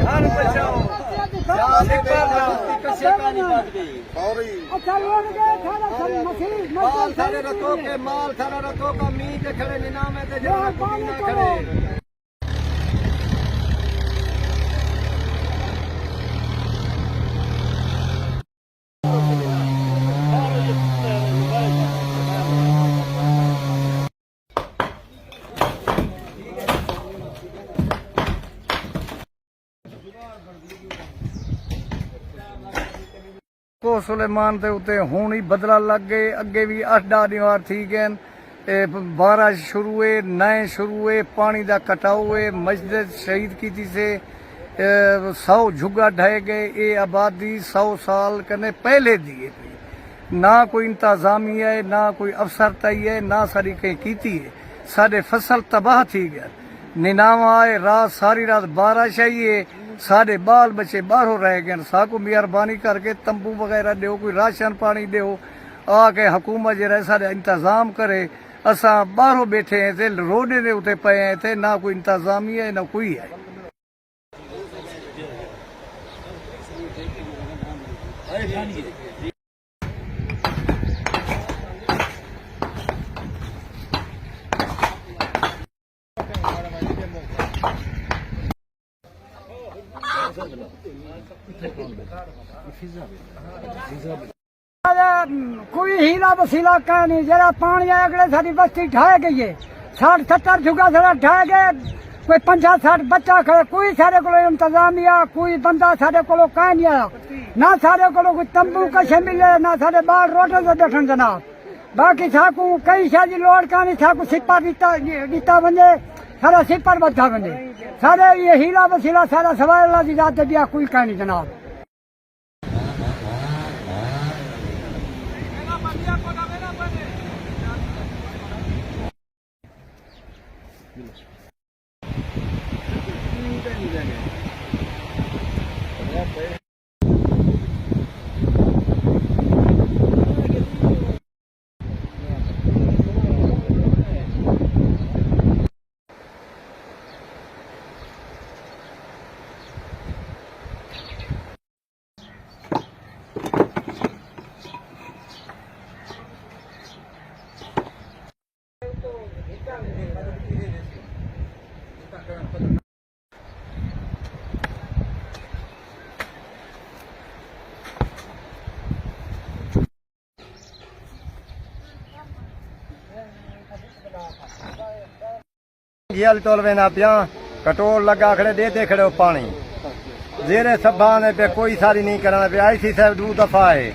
खान बचाओ माल सारे रखो के माल सारा रखो का मीट खड़े निनामे ते जरा पुदीना खड़े को सुलेमान के उत्ते हुण ही बदला लग गए। अगे भी 8-10 दिन थी गए। बारिश शुरू है, नए शुरू है, पानी का कटाव है। मस्जिद शहीद की थी से 100 झुग्गा ढह गए। ये आबादी 100 साल कने पहले दिए थी। ना कोई इंतजामिया है, ना कोई अफसर तई है, ना सारी कहीं की है। साढ़े फसल तबाह थी गया। निनावा है, रात सारी रात बारिश आई है। साढ़े बाल बच्चे बाहरों रह गए। साकू मेहरबानी करके तंबू वगैरह दो, कोई राशन पानी दो, आके हुकूमत जो साढ़े इंतजाम करे। असा बाहरों बैठे हैं थे, रोडे के उत्ते पे हैं थे, ना कोई इंतजामी है ना कोई है। कोई हीला वसीला कह नहीं। जरा पानी अगले सारी बस्ती ढह गई है। 60-70 झुग्गा सारा ढह गए। कोई 50-60 बच्चा खड़े। कोई सारे को इंतजामिया, कोई बंदा सारे को कह नहीं आया। ना सारे को कोई तंबू कशे मिले, ना सारे बाहर रोडों से बैठन जनाब। बाकी साकू कई शादी लोड़ का नहीं। साकू सिपर दिता वने, सारा सिपर बचा वने। सारे ये हीला वसीला सारा सवाल अल्लाह की जात दिया, कोई कह नहीं जनाब। झील तोल वेना पिया, कटोल लगा खड़े दे खड़े पानी जेरे सभा ने पे कोई सारी नहीं करना पे। IC साहब 2 दफा है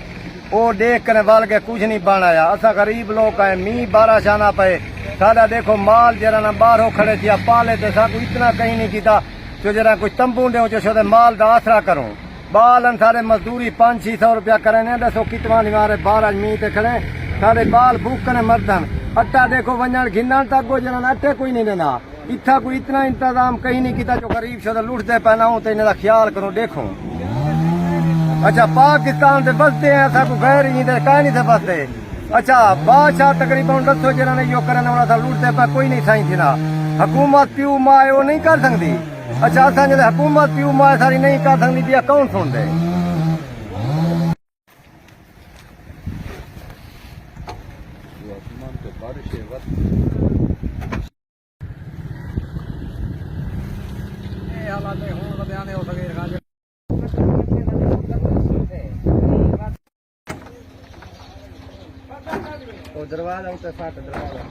वो देख कर वाल के कुछ नहीं बनाया। असा गरीब लोग है, मी 12 जाना पे। सारा देखो माल जरा ना बाहरों खड़े थिया पाले तो साकू इतना कहीं नहीं किया जो जरा कोई तंबू दो जो माल का आसरा करूं। बाल सारे मजदूरी 500-600 रुपया करें। दसो कितना निवारे 12 मी ते खड़े सारे बाल भूख कर मरदन। अट्टा देखो वंजन घिन तक जरा अट्टे कोई नहीं देना। इतना कोई इतना इंतजाम कहीं नहीं किया जो गरीब शो लुटते पैना हो तो इन्हें ख्याल करो। देखो अच्छा पाकिस्तान से बसते हैं, सब गैर ही कह नहीं थे बसते। अच्छा बादशाह तकरीबन दसो जरा ने यो करने वाला था लुटते पे कोई नहीं सही थी ना। हुकूमत प्यू माए वो नहीं कर सकती। अच्छा असा जो हुकूमत प्यू माए सारी नहीं कर सकती पिया कौन सुन दे। दरवाजा उतर दरवाजा